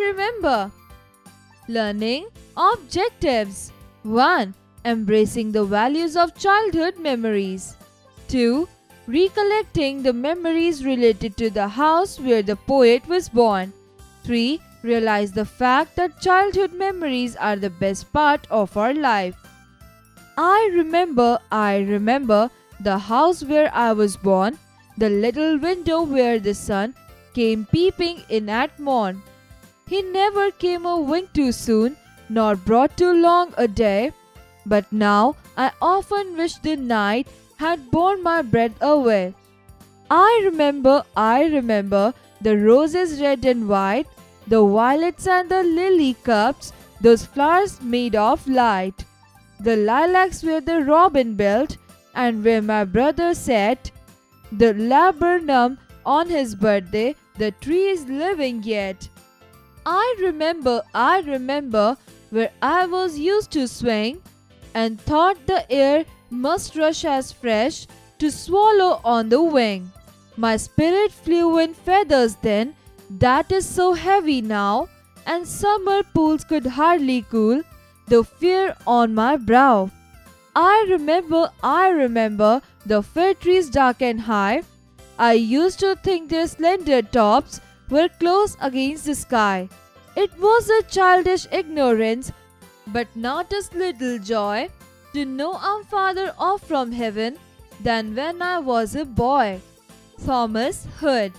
remember. Learning objectives. 1. Embracing the values of childhood memories. 2. Recollecting the memories related to the house where the poet was born. 3. Realize the fact that childhood memories are the best part of our life. I remember the house where I was born, the little window where the sun came peeping in at morn. He never came a wink too soon, nor brought too long a day. But now I often wish the night had borne my breath away. I remember the roses red and white, the violets and the lily cups, those flowers made of light, the lilacs where the robin built, and where my brother sat, the laburnum on his birthday, the tree is living yet. I remember where I was used to swing, and thought the air must rush as fresh to swallow on the wing. My spirit flew in feathers then, that is so heavy now, and summer pools could hardly cool the fear on my brow. I remember the fir trees dark and high. I used to think their slender tops were close against the sky. It was a childish ignorance, but not a little joy, to know I'm farther off from heaven than when I was a boy. Thomas Hood.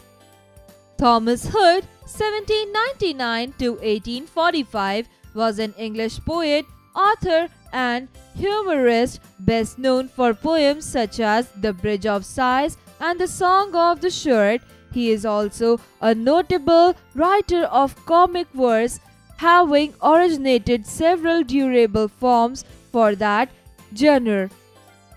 Thomas Hood, 1799 to 1845, was an English poet, author, and humorist, best known for poems such as The Bridge of Sighs and The Song of the Shirt. He is also a notable writer of comic verse, having originated several durable forms for that genre.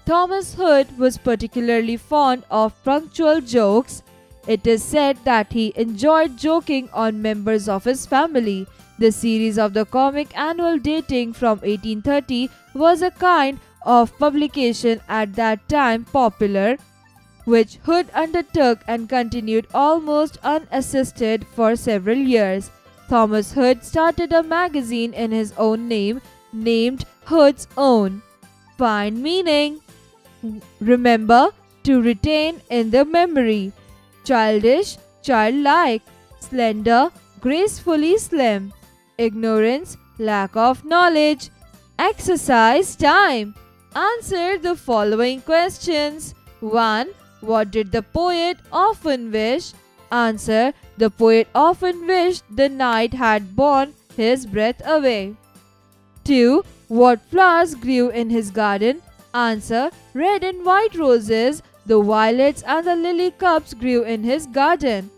Thomas Hood was particularly fond of punctual jokes. It is said that he enjoyed joking on members of his family. The series of the comic annual dating from 1830 was a kind of publication at that time popular, which Hood undertook and continued almost unassisted for several years. Thomas Hood started a magazine in his own name, named Hood's Own. Find meaning. Remember, to retain in the memory. Childish, childlike. Slender, gracefully slim. Ignorance, lack of knowledge. Exercise time. Answer the following questions. 1. What did the poet often wish? Answer. The poet often wished the night had borne his breath away. 2. What flowers grew in his garden? Answer. Red and white roses, the violets and the lily cups grew in his garden.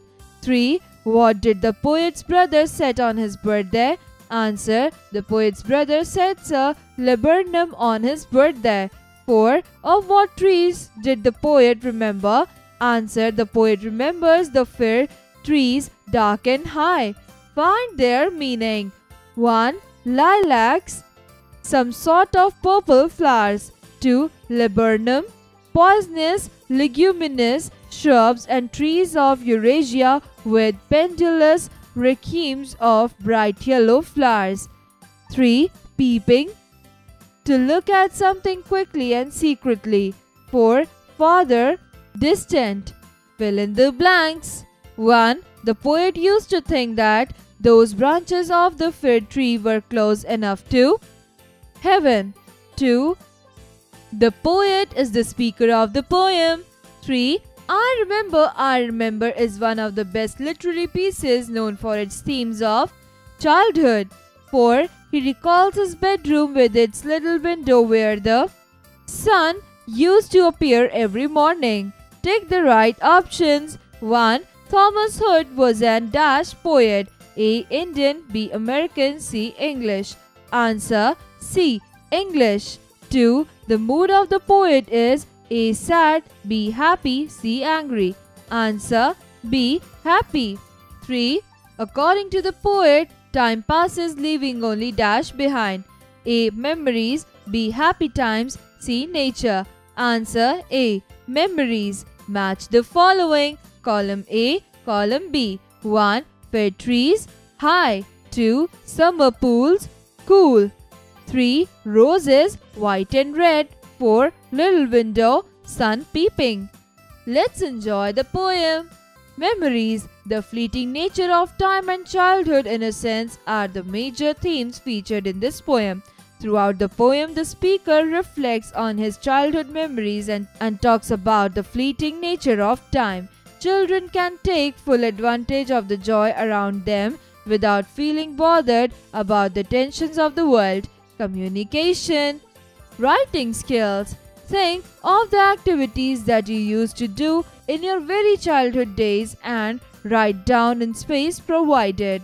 3. What did the poet's brother set on his birthday? Answer. The poet's brother sets a laburnum on his birthday. 4. Of what trees did the poet remember? Answer. The poet remembers the fir trees dark and high. Find their meaning. 1. Lilacs, some sort of purple flowers. 2. Laburnum, poisonous leguminous shrubs and trees of Eurasia with pendulous racemes of bright yellow flowers. 3. Peeping, to look at something quickly and secretly. 4. Farther, distant. Fill in the blanks. 1. The poet used to think that those branches of the fir tree were close enough to heaven. 2. The poet is the speaker of the poem. 3. I Remember is one of the best literary pieces known for its themes of childhood. 4. He recalls his bedroom with its little window where the sun used to appear every morning. Take the right options. 1. Thomas Hood was an dash poet. A. Indian, B. American, C. English. Answer. C. English. 2. The mood of the poet is A. Sad, B. Happy, C. Angry. Answer. B. Happy. 3. According to the poet, time passes leaving only dash behind. A. Memories, B. Happy times, C. Nature. Answer. A. Memories. Match the following. Column A, column B. 1. Fair trees, high. 2. Summer pools, cool. 3. Roses, white and red. 4. Little window, sun peeping. Let's enjoy the poem. Memories, the fleeting nature of time and childhood innocence are the major themes featured in this poem. Throughout the poem, the speaker reflects on his childhood memories and talks about the fleeting nature of time. Children can take full advantage of the joy around them without feeling bothered about the tensions of the world. Communication. Writing skills. Think of the activities that you used to do in your very childhood days and write down in space provided.